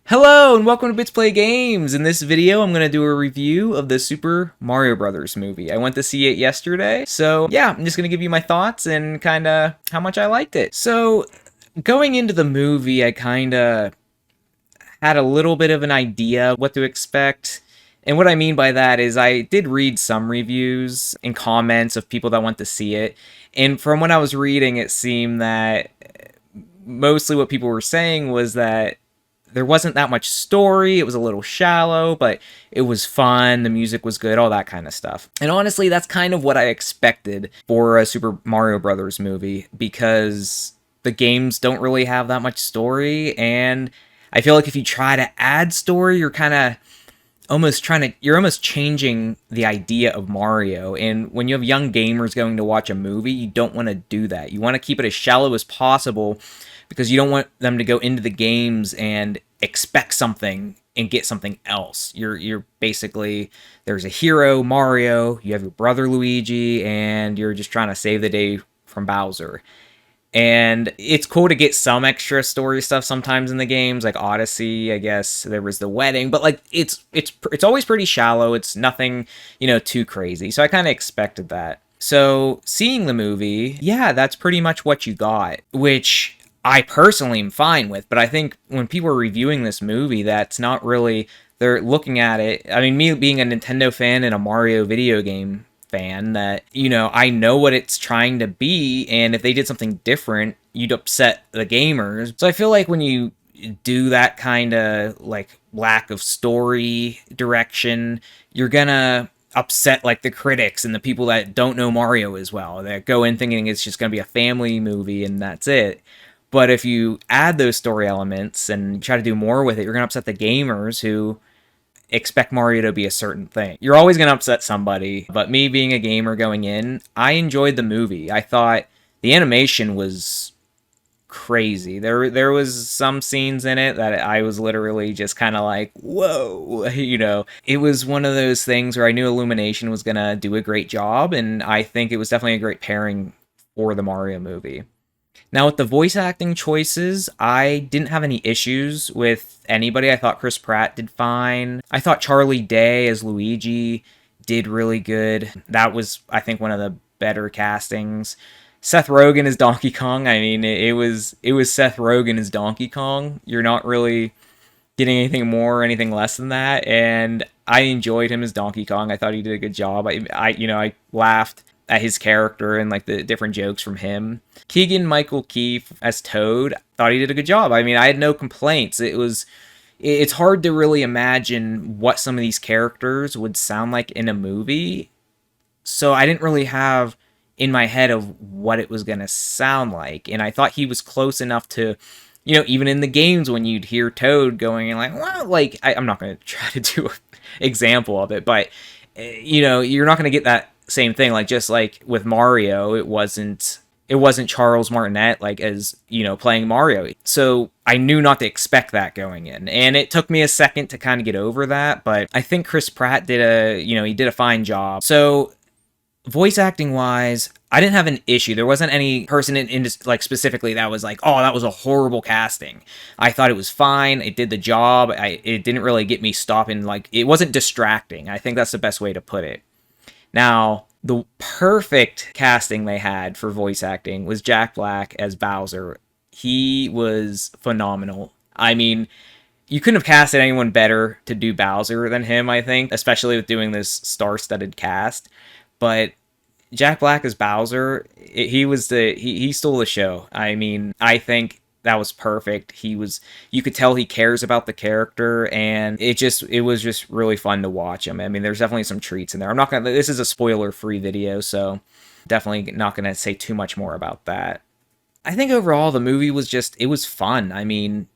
Hello and welcome to Bits Play Games. In this video, I'm going to do a review of the Super Mario Brothers movie. I went to see it yesterday, so yeah, I'm just going to give you my thoughts and kind of how much I liked it. So, going into the movie, I kind of had a little bit of an idea what to expect. And what I mean by that is I did read some reviews and comments of people that went to see it. And from what I was reading, it seemed that mostly what people were saying was that there wasn't that much story. It was a little shallow, but it was fun. The music was good, all that kind of stuff. And honestly, that's kind of what I expected for a Super Mario Brothers movie because the games don't really have that much story. And I feel like if you try to add story, you're almost changing the idea of Mario. And when you have young gamers going to watch a movie, you don't want to do that. You want to keep it as shallow as possible because you don't want them to go into the games and expect something and get something else. You're basically, there's a hero, Mario, you have your brother Luigi, and you're just trying to save the day from Bowser. And it's cool to get some extra story stuff sometimes in the games, like Odyssey. I guess there was the wedding, but like it's always pretty shallow. It's nothing, too crazy. So I kind of expected that. So seeing the movie, yeah, that's pretty much what you got, which I personally am fine with. But I think when people are reviewing this movie, that's not really, they're looking at it. I mean, me being a Nintendo fan and a Mario video game fan, that I know what it's trying to be, and if they did something different, you'd upset the gamers. So I feel like when you do that kind of like lack of story direction, you're gonna upset like the critics and the people that don't know Mario as well, that go in thinking it's just gonna be a family movie and that's it. But if you add those story elements and try to do more with it, you're gonna upset the gamers who expect Mario to be a certain thing. You're always going to upset somebody, but me being a gamer going in, I enjoyed the movie. I thought the animation was crazy. There was some scenes in it that I was literally just kind of like, whoa, It was one of those things where I knew Illumination was going to do a great job, and I think it was definitely a great pairing for the Mario movie. Now, with the voice acting choices, I didn't have any issues with anybody. I thought Chris Pratt did fine. I thought Charlie Day as Luigi did really good. That was, I think, one of the better castings. Seth Rogen as Donkey Kong. I mean, it was Seth Rogen as Donkey Kong. You're not really getting anything more or anything less than that. And I enjoyed him as Donkey Kong. I thought he did a good job. I laughed at his character and like the different jokes from him. Keegan Michael Key as Toad, thought he did a good job. I mean, I had no complaints. It's hard to really imagine what some of these characters would sound like in a movie. So I didn't really have in my head of what it was going to sound like. And I thought he was close enough to, even in the games when you'd hear Toad going and like, well, like, I'm not going to try to do an example of it, but, you're not going to get that same thing. Like, just like with Mario, it wasn't Charles Martinet like as playing Mario. So I knew not to expect that going in, and it took me a second to kind of get over that. But I think Chris Pratt did a fine job. So voice acting wise, I didn't have an issue. There wasn't any person in like specifically that was like, oh, that was a horrible casting. I thought it was fine. It did the job. It didn't really get me stopping. Like, it wasn't distracting. I think that's the best way to put it. Now, the perfect casting they had for voice acting was Jack Black as Bowser. He was phenomenal. I mean, you couldn't have casted anyone better to do Bowser than him, I think, especially with doing this star-studded cast. But Jack Black as Bowser, he stole the show. I mean, I think that was perfect. You could tell he cares about the character, and it was just really fun to watch him. I mean, there's definitely some treats in there. This is a spoiler-free video, so definitely not gonna say too much more about that. I think overall the movie it was fun. I mean,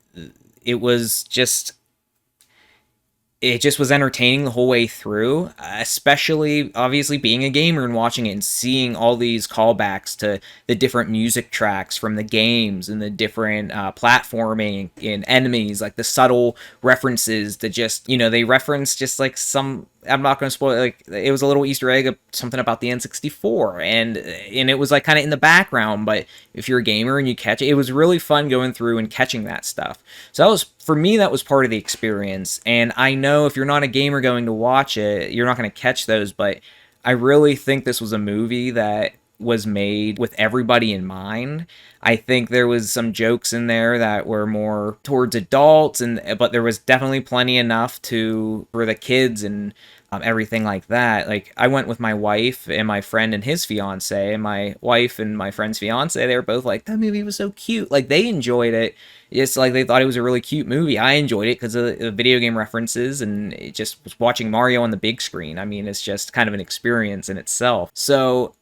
it just was entertaining the whole way through, especially obviously being a gamer and watching it and seeing all these callbacks to the different music tracks from the games and the different platforming and enemies, like the subtle references to just, they reference just like some I'm not going to spoil it. Like, it was a little Easter egg of something about the N64, and it was like kind of in the background. But if you're a gamer and you catch it, it was really fun going through and catching that stuff. So that was, for me, that was part of the experience. And I know if you're not a gamer going to watch it, you're not going to catch those. But I really think this was a movie that was made with everybody in mind. I think there was some jokes in there that were more towards adults, and but there was definitely plenty enough to for the kids and everything like that. Like, I went with my wife and my friend and his fiance, and my wife and my friend's fiance. They were both like, "That movie was so cute." Like, they enjoyed it. It's like they thought it was a really cute movie. I enjoyed it because of the video game references, and it just was watching Mario on the big screen. I mean, it's just kind of an experience in itself. So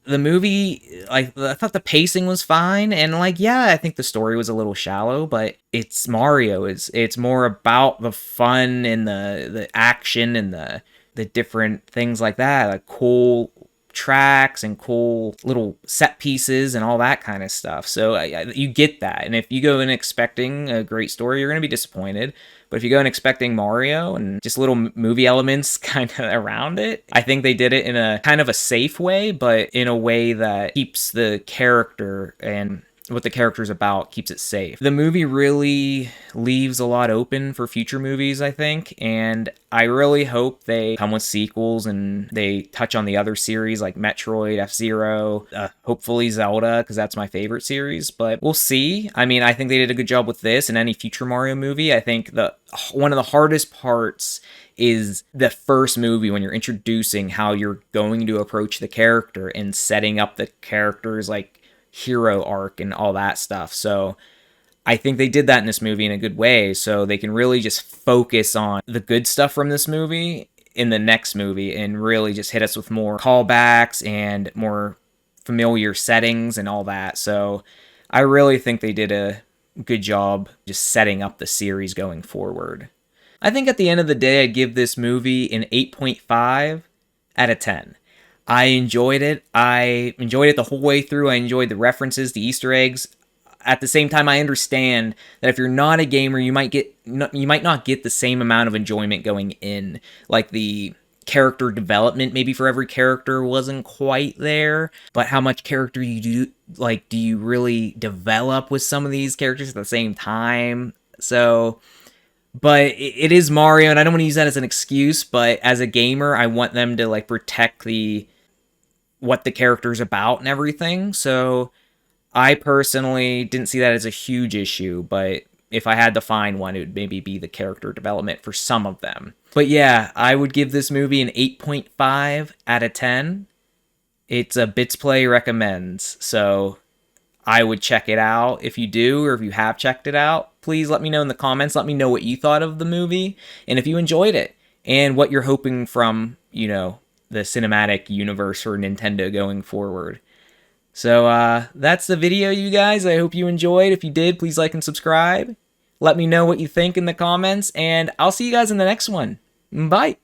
the movie, like, I thought the pacing was fine, and like, yeah, I think the story was a little shallow, but it's Mario. It's more about the fun and the action and the different things like that, like cool tracks and cool little set pieces and all that kind of stuff. So you get that, and if you go in expecting a great story, you're going to be disappointed. But if you go in expecting Mario and just little movie elements kind of around it, I think they did it in a kind of a safe way, but in a way that keeps the character and what the character's about, keeps it safe. The movie really leaves a lot open for future movies, I think, and I really hope they come with sequels and they touch on the other series like Metroid, F-Zero, hopefully Zelda, because that's my favorite series, but we'll see. I mean, I think they did a good job with this and any future Mario movie. I think one of the hardest parts is the first movie when you're introducing how you're going to approach the character and setting up the character's like hero arc and all that stuff. So I think they did that in this movie in a good way, so they can really just focus on the good stuff from this movie in the next movie and really just hit us with more callbacks and more familiar settings and all that. So I really think they did a good job just setting up the series going forward. I think at the end of the day, I'd give this movie an 8.5 out of 10. I enjoyed it. I enjoyed it the whole way through. I enjoyed the references, the Easter eggs. At the same time, I understand that if you're not a gamer, you might not get the same amount of enjoyment going in. Like, the character development maybe for every character wasn't quite there, but how much character do you really develop with some of these characters at the same time? So, but it is Mario, and I don't want to use that as an excuse, but as a gamer, I want them to like protect what the character's about and everything. So I personally didn't see that as a huge issue, but if I had to find one, it would maybe be the character development for some of them. But yeah, I would give this movie an 8.5 out of 10. It's a Bits Play recommends, so I would check it out. If you do, or if you have checked it out, please let me know in the comments. Let me know what you thought of the movie, and if you enjoyed it, and what you're hoping from, the cinematic universe for Nintendo going forward. So that's the video, you guys. I hope you enjoyed. If you did, please like and subscribe. Let me know what you think in the comments, and I'll see you guys in the next one. Bye.